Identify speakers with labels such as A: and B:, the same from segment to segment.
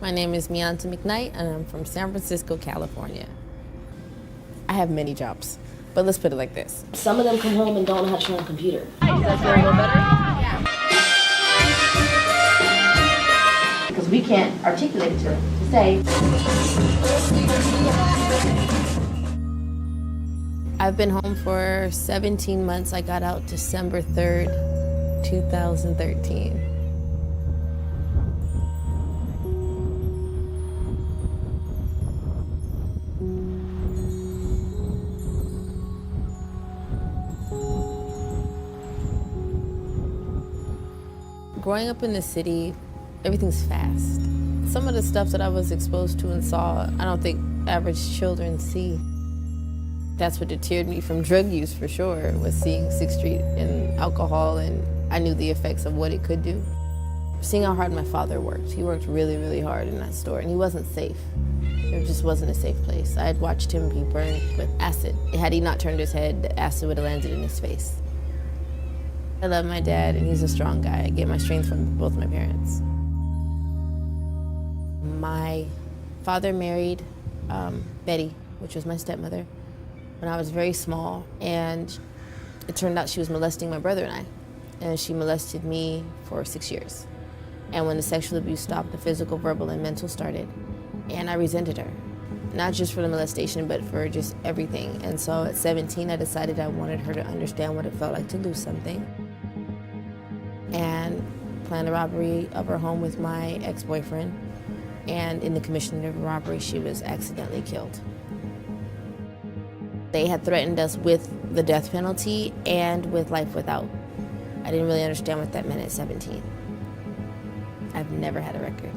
A: My name is Mianta McKnight, and I'm from San Francisco, California. I have many jobs, but let's put it like this.
B: Some of them come home and don't know how to turn on a computer.
A: Does that feel a little better? Yeah.
B: Because we can't articulate it to say.
A: I've been home for 17 months. I got out December 3rd, 2013. Growing up in the city, everything's fast. Some of the stuff that I was exposed to and saw, I don't think average children see. That's what deterred me from drug use for sure, was seeing 6th Street and alcohol, and I knew the effects of what it could do. Seeing how hard my father worked. He worked really, really hard in that store, and he wasn't safe. It just wasn't a safe place. I had watched him be burned with acid. Had he not turned his head, the acid would have landed in his face. I love my dad, and he's a strong guy. I get my strength from both my parents. My father married Betty, which was my stepmother, when I was very small, and it turned out she was molesting my brother and I, and she molested me for 6 years. And when the sexual abuse stopped, the physical, verbal, and mental started, and I resented her. Not just for the molestation, but for just everything. And so at 17, I decided I wanted her to understand what it felt like to lose something, and planned a robbery of her home with my ex-boyfriend. And in the commission of the robbery, she was accidentally killed. They had threatened us with the death penalty and with life without. I didn't really understand what that meant at 17. I've never had a record.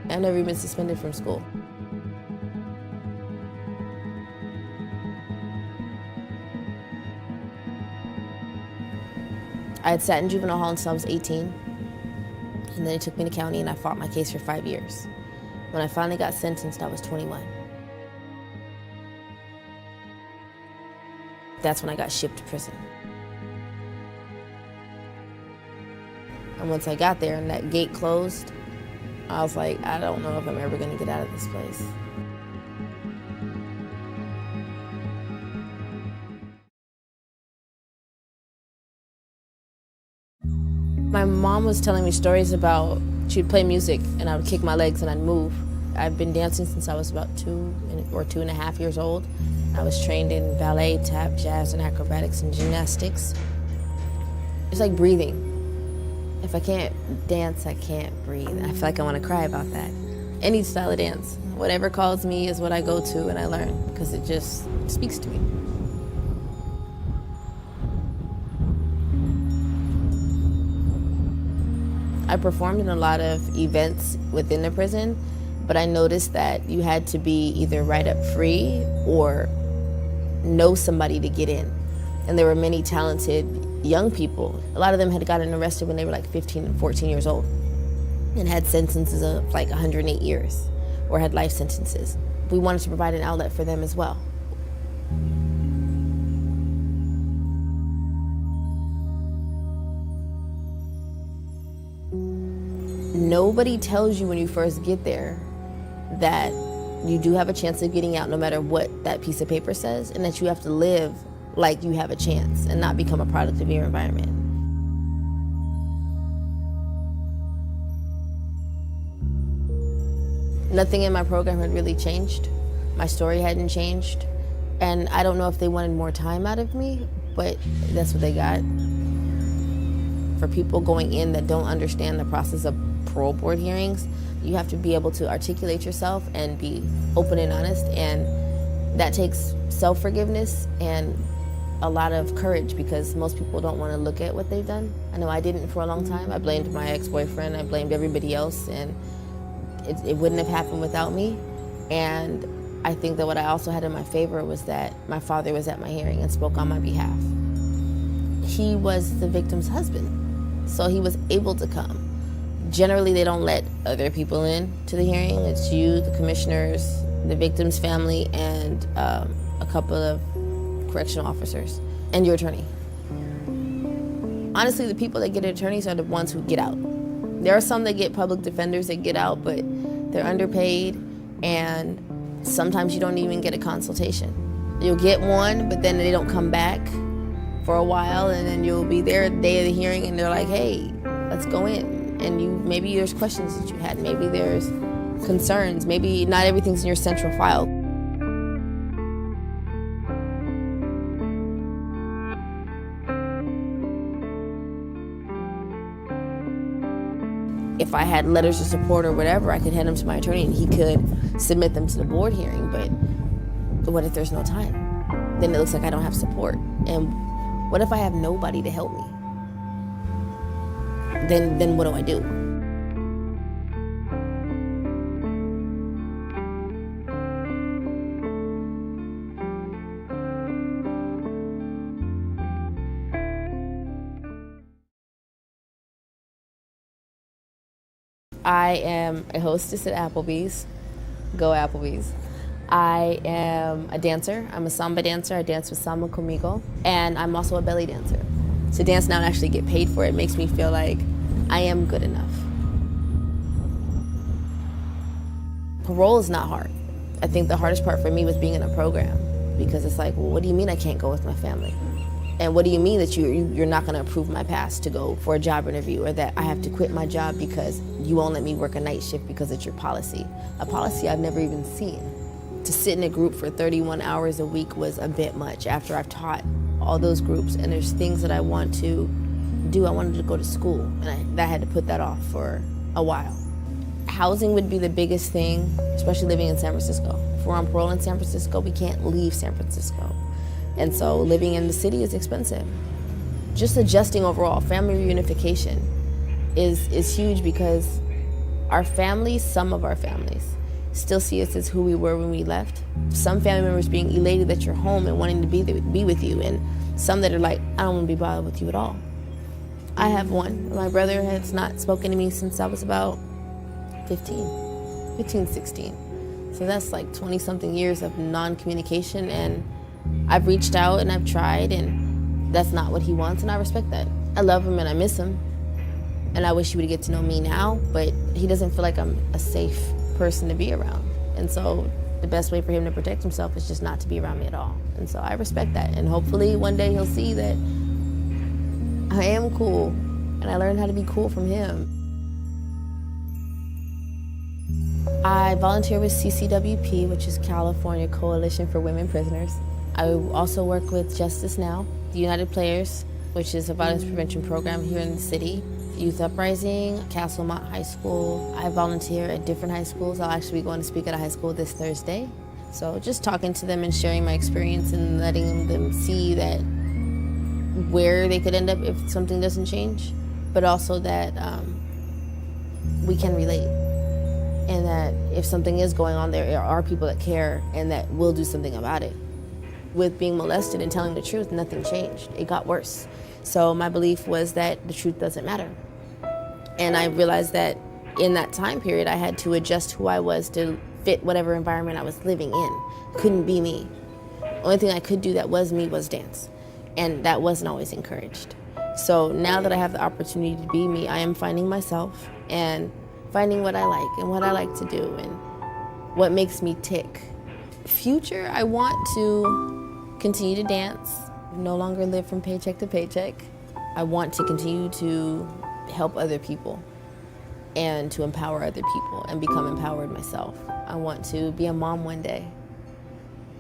A: I've never been suspended from school. I had sat in juvenile hall until I was 18, and then they took me to county and I fought my case for 5 years. When I finally got sentenced, I was 21. That's when I got shipped to prison. And once I got there and that gate closed, I was like, I don't know if I'm ever gonna get out of this place. My mom was telling me stories about, she'd play music and I would kick my legs and I'd move. I've been dancing since I was about 2.5 years old. I was trained in ballet, tap, jazz, and acrobatics and gymnastics. It's like breathing. If I can't dance, I can't breathe. I feel like I want to cry about that. Any style of dance, whatever calls me is what I go to and I learn because it just speaks to me. I performed in a lot of events within the prison, but I noticed that you had to be either right up free or know somebody to get in. And there were many talented young people. A lot of them had gotten arrested when they were like 15 and 14 years old and had sentences of like 108 years or had life sentences. We wanted to provide an outlet for them as well. Nobody tells you when you first get there that you do have a chance of getting out no matter what that piece of paper says, and that you have to live like you have a chance and not become a product of your environment. Nothing in my program had really changed. My story hadn't changed. And I don't know if they wanted more time out of me, but that's what they got. For people going in that don't understand the process of parole board hearings, you have to be able to articulate yourself and be open and honest, and that takes self-forgiveness and a lot of courage because most people don't want to look at what they've done. I know I didn't for a long time. I blamed my ex-boyfriend, I blamed everybody else, and it wouldn't have happened without me. And I think that what I also had in my favor was that my father was at my hearing and spoke on my behalf. He was the victim's husband, so he was able to come. Generally, they don't let other people in to the hearing. It's you, the commissioners, the victim's family, and a couple of correctional officers, and your attorney. Honestly, the people that get attorneys are the ones who get out. There are some that get public defenders that get out, but they're underpaid, and sometimes you don't even get a consultation. You'll get one, but then they don't come back for a while, and then you'll be there the day of the hearing, and they're like, hey, let's go in. And maybe there's questions that you had, maybe there's concerns, maybe not everything's in your central file. If I had letters of support or whatever, I could hand them to my attorney and he could submit them to the board hearing, but what if there's no time? Then it looks like I don't have support. And what if I have nobody to help me? Then what do I do? I am a hostess at Applebee's. Go Applebee's. I am a dancer. I'm a samba dancer. I dance with Samba Conmigo. And I'm also a belly dancer. To dance now and actually get paid for it makes me feel like I am good enough. Parole is not hard. I think the hardest part for me was being in a program, because it's like, well, what do you mean I can't go with my family? And what do you mean that you're not going to approve my pass to go for a job interview, or that I have to quit my job because you won't let me work a night shift because it's your policy? A policy I've never even seen. To sit in a group for 31 hours a week was a bit much after I've taught all those groups, and there's things that I want to do. I wanted to go to school, and I had to put that off for a while. Housing would be the biggest thing, especially living in San Francisco. If we're on parole in San Francisco, we can't leave San Francisco. And so living in the city is expensive. Just adjusting overall, family reunification is huge, because our families, some of our families, still see us as who we were when we left. Some family members being elated that you're home and wanting to be with you, and some that are like, I don't want to be bothered with you at all. I have one. My brother has not spoken to me since I was about 15, 16. So that's like 20-something years of non-communication, and I've reached out and I've tried, and that's not what he wants, and I respect that. I love him and I miss him, and I wish he would get to know me now, but he doesn't feel like I'm a safe person to be around. And so the best way for him to protect himself is just not to be around me at all. And so I respect that, and hopefully one day he'll see that I am cool, and I learned how to be cool from him. I volunteer with CCWP, which is California Coalition for Women Prisoners. I also work with Justice Now, the United Players, which is a violence prevention program here in the city, Youth Uprising, Castlemont High School. I volunteer at different high schools. I'll actually be going to speak at a high school this Thursday. So just talking to them and sharing my experience and letting them see that where they could end up if something doesn't change, but also that we can relate, and that if something is going on, there are people that care and that will do something about it. With being molested and telling the truth, nothing changed. It got worse. So my belief was that the truth doesn't matter. And I realized that in that time period, I had to adjust who I was to fit whatever environment I was living in. Couldn't be me. Only thing I could do that was me was dance. And that wasn't always encouraged. So now that I have the opportunity to be me, I am finding myself and finding what I like and what I like to do and what makes me tick. Future, I want to continue to dance, no longer live from paycheck to paycheck. I want to continue to help other people and to empower other people and become empowered myself. I want to be a mom one day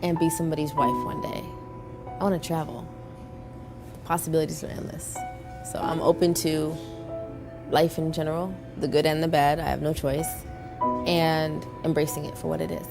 A: and be somebody's wife one day. I want to travel. The possibilities are endless. So I'm open to life in general, the good and the bad. I have no choice, and embracing it for what it is.